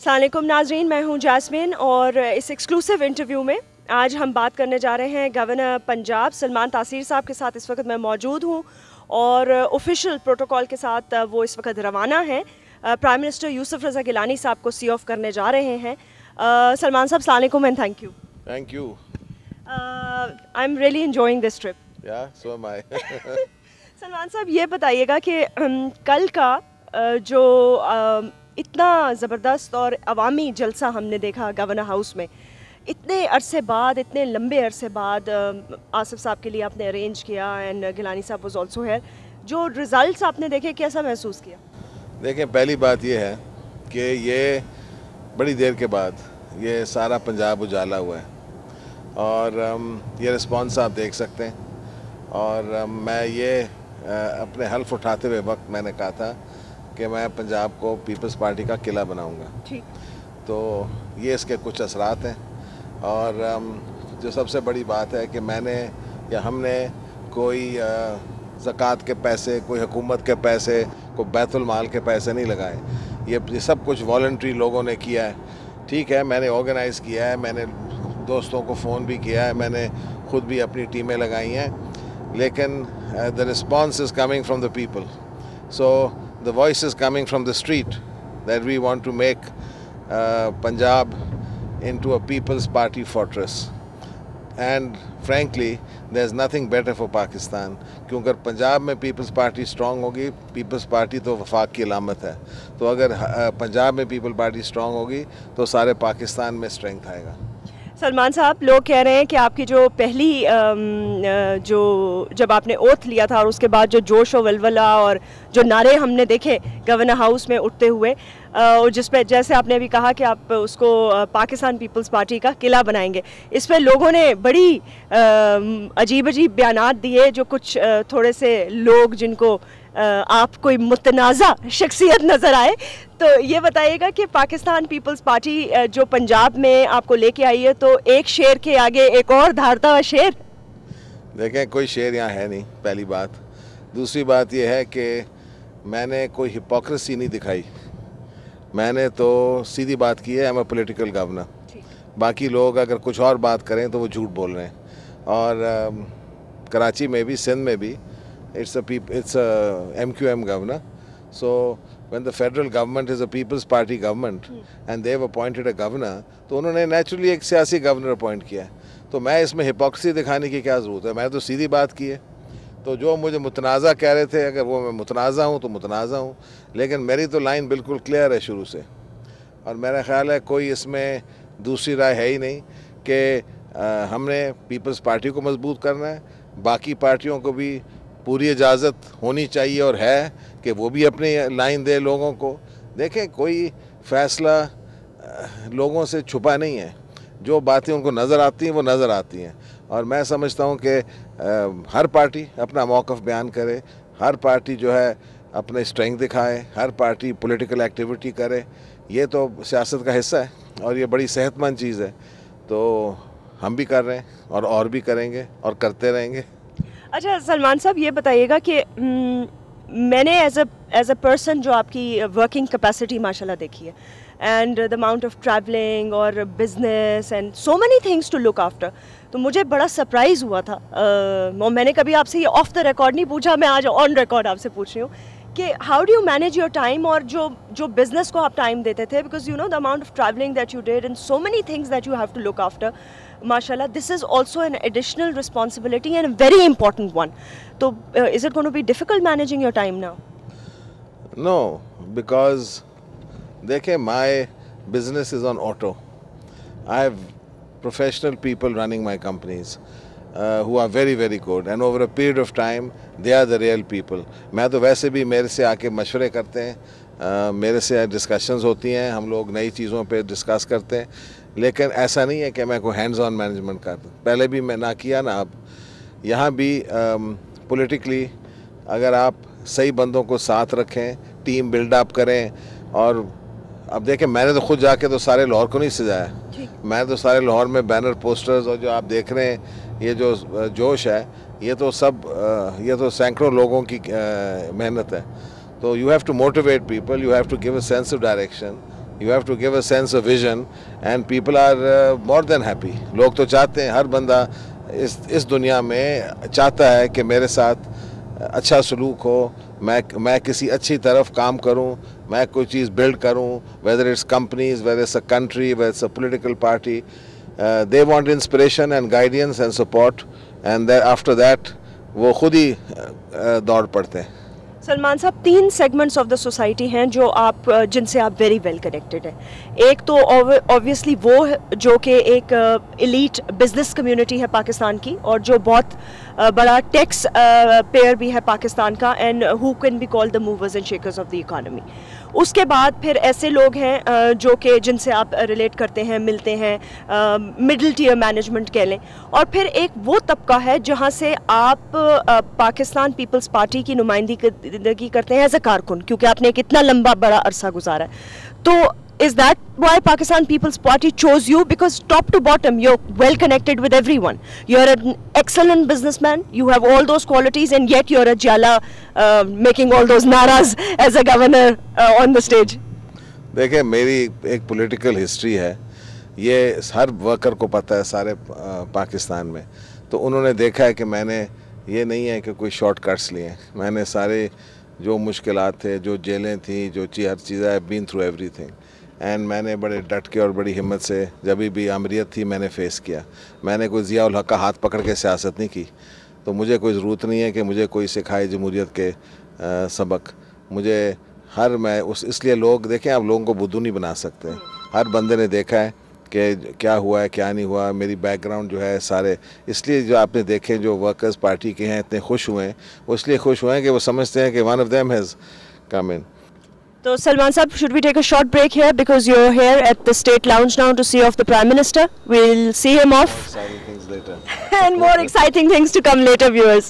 अस्सलाम वालेकुम नाज़रीन, मैं हूं जैस्मिन और इस एक्सक्लूसिव इंटरव्यू में आज हम बात करने जा रहे हैं गवर्नर पंजाब सलमान तासीर साहब के साथ। इस वक्त मैं मौजूद हूं और ऑफिशियल प्रोटोकॉल के साथ वो इस वक्त रवाना हैं। प्राइम मिनिस्टर यूसुफ रज़ा गिलानी साहब को सी ऑफ करने जा रहे हैं। सलमान साहब, अस्सलाम वालेकुम and thank you. Thank you. I am really enjoying this trip. Yeah, so am I. Salman साहब, ये बताइएगा कि कल का जो इतना ज़बरदस्त और अवामी जलसा हमने देखा गवर्नर हाउस में, इतने अरसे बाद, इतने लंबे अरसे बाद आसिफ साहब के लिए आपने अरेंज किया एंड गिलानी साहब वाज आल्सो हियर। जो रिजल्ट्स आपने देखे, कैसा महसूस किया? देखें, पहली बात ये है कि ये बड़ी देर के बाद ये सारा पंजाब उजाला हुआ है और ये रिस्पांस आप देख सकते हैं। और मैं ये अपने हल्फ उठाते हुए वक्त मैंने कहा था कि मैं पंजाब को पीपल्स पार्टी का किला बनाऊंगा। तो ये इसके कुछ असरात हैं। और जो सबसे बड़ी बात है कि मैंने या हमने कोई ज़कात के पैसे, कोई हुकूमत के पैसे, कोई बैतुल माल के पैसे नहीं लगाए। ये सब कुछ वॉलंटरी लोगों ने किया है। ठीक है, मैंने ऑर्गेनाइज़ किया है, मैंने दोस्तों को फ़ोन भी किया है, मैंने ख़ुद भी अपनी टीमें लगाई हैं, लेकिन the response is coming from the people. So the voice is coming from the street that we want to make Punjab into a people's party fortress, and frankly there is nothing better for Pakistan, क्योंकि अगर पंजाब में peoples party strong होगी, peoples party तो वफाक की अलामत है, तो अगर पंजाब में पीपल पार्टी स्ट्रांग होगी तो सारे पाकिस्तान में स्ट्रेंथ आएगा। सलमान साहब, लोग कह रहे हैं कि आपकी जो पहली जब आपने ओथ लिया था और उसके बाद जो जोश और वलवला और जो नारे हमने देखे गवर्नर हाउस में उठते हुए, और जिस पे जैसे आपने अभी कहा कि आप उसको पाकिस्तान पीपल्स पार्टी का किला बनाएंगे, इस पर लोगों ने बड़ी अजीब अजीब बयानात दिए। जो कुछ थोड़े से लोग जिनको आप कोई मुतनाज़ा शख्सियत नज़र आए, तो ये बताइएगा कि पाकिस्तान पीपल्स पार्टी जो पंजाब में आपको लेके आई है, तो एक शेर के आगे एक और धारता हुआ शेर। देखें, कोई शेर यहाँ है नहीं, पहली बात। दूसरी बात यह है कि मैंने कोई हिपोक्रेसी नहीं दिखाई। मैंने तो सीधी बात की है, I am a political governor. बाकी लोग अगर कुछ और बात करें तो वो झूठ बोल रहे हैं। और कराची में भी, सिंध में भी, it's a MQM governor. So when the federal government is a people's party government and they've appointed a governor, तो उन्होंने naturally एक सियासी गवर्नर अपॉइंट किया है। तो मैं इसमें हिपोक्रेसी दिखाने की क्या ज़रूरत है? मैं तो सीधी बात की है। तो जो मुझे मुतनाज़ा कह रहे थे, अगर वो मैं मुतनाज़ा हूँ तो मुतनाज़ा हूँ, लेकिन मेरी तो लाइन बिल्कुल क्लियर है शुरू से। और मेरा ख्याल है कोई इसमें दूसरी राय है ही नहीं कि हमने पीपल्स पार्टी को मजबूत करना है। बाकी पार्टियों को भी पूरी इजाज़त होनी चाहिए और है कि वो भी अपनी लाइन दे लोगों को। देखें, कोई फ़ैसला लोगों से छुपा नहीं है। जो बातें उनको नज़र आती हैं वो नज़र आती हैं। और मैं समझता हूँ कि हर पार्टी अपना मौक़िफ़ बयान करे, हर पार्टी जो है अपने स्ट्रेंथ दिखाए, हर पार्टी पॉलिटिकल एक्टिविटी करे। ये तो सियासत का हिस्सा है और ये बड़ी सेहतमंद चीज़ है। तो हम भी कर रहे हैं और भी करेंगे और करते रहेंगे। अच्छा सलमान साहब, ये बताइएगा कि मैंने एज अ पर्सन जो आपकी वर्किंग कैपेसिटी माशाल्लाह देखी है, and the amount of travelling और business and so many things to look after, तो मुझे बड़ा सरप्राइज़ हुआ था। मैंने कभी आपसे ये ऑफ द रिकॉर्ड नहीं पूछा, मैं आज ऑन रिकॉर्ड आपसे पूछ रही हूँ कि how do you manage your time, और जो बिज़नेस को आप टाइम देते थे, because you know the amount of travelling that you did and so many things that you have to look after. Mashallah, this is also an additional responsibility and a very important one. So, is it going to be difficult managing your time now? No, because देखें, my business is on auto. I have professional people running my companies who are very very good, and over a period of time they are the real people. मैं तो वैसे भी मेरे से आके मशवरे करते हैं, मेरे से डिस्कशंस होती हैं, हम लोग नई चीज़ों पे डिस्कस करते हैं, लेकिन ऐसा नहीं है कि मैं कोई हैंड्स ऑन मैनेजमेंट करता। पहले भी मैं ना किया ना अब। यहाँ भी पॉलिटिकली अगर आप सही बंदों को साथ रखें, टीम बिल्डअप करें। और अब देखें, मैंने तो खुद जाके तो सारे लाहौर को नहीं सजाया, मैं तो सारे लाहौर में बैनर, पोस्टर्स और जो आप देख रहे हैं ये जो जोश है, ये तो सैकड़ों लोगों की मेहनत है। तो you have to motivate people, you have to give a sense of direction. You have to give a sense of vision, and people are more than happy. लोग तो चाहते हैं, हर बंदा इस दुनिया में चाहता है कि मेरे साथ अच्छा सलूक हो, मैं किसी अच्छी तरफ काम करूं, मैं कोई चीज़ बिल्ड करूं, whether it's companies, whether it's a country, whether it's a political party. They want inspiration and guidance and support, and then after that वो खुद ही दौड़ पड़ते हैं. सलमान साहब, 3 सेगमेंट्स ऑफ द सोसाइटी हैं जो आप जिनसे आप वेरी वेल कनेक्टेड हैं. एक तो ऑब्वियसली वो जो कि एक एलीट बिजनेस कम्युनिटी है पाकिस्तान की, और जो बहुत बड़ा टैक्स पेयर भी है पाकिस्तान का, and who can be called the movers and shakers of the economy. उसके बाद फिर ऐसे लोग हैं जो कि जिनसे आप रिलेट करते हैं, मिलते हैं, मिडिल टियर मैनेजमेंट कह लें. और फिर एक वो तबका है जहां से आप पाकिस्तान पीपल्स पार्टी की नुमाइंदगी करते हैं एज अ कारकुन, क्योंकि आपने एक इतना लंबा बड़ा अरसा गुजारा है. तो is that why Pakistan People's Party chose you? Because top to bottom you're well connected with everyone. You're an excellent businessman, you have all those qualities, and yet you're a jala making all those naras as a governor on the stage. देखिए, मेरी एक political history है, ये हर worker को पता है सारे पाकिस्तान में. तो उन्होंने देखा है कि मैंने ये नहीं है कि कोई शॉर्टकट्स लिए. मैंने सारे जो मुश्किलात थे, जो जेलें थी, जो हर चीज़, I been through everything. And मैंने बड़े डट के और बड़ी हिम्मत से जब भी आमरीत थी मैंने फेस किया. मैंने कोई ज़िया उल हक का हाथ पकड़ के सियासत नहीं की. तो मुझे कोई ज़रूरत नहीं है कि मुझे कोई सिखाए जमहूरियत के सबक. मुझे मैं इसलिए लोग देखें, आप लोगों को बुद्धू नहीं बना सकते. हर बंदे ने देखा है कि क्या हुआ है, क्या नहीं हुआ. मेरी बैकग्राउंड जो है सारे, इसलिए जो आपने देखे जो वर्कर्स पार्टी के हैं इतने खुश हुए हैं, वो इसलिए खुश हुए हैं कि वो समझते हैं कि one of them has come in. So Salman Saab, should we take a short break here because you're here at the State Lounge now to see off the Prime Minister? We'll see him off. Exciting things later. And more exciting things to come later, viewers.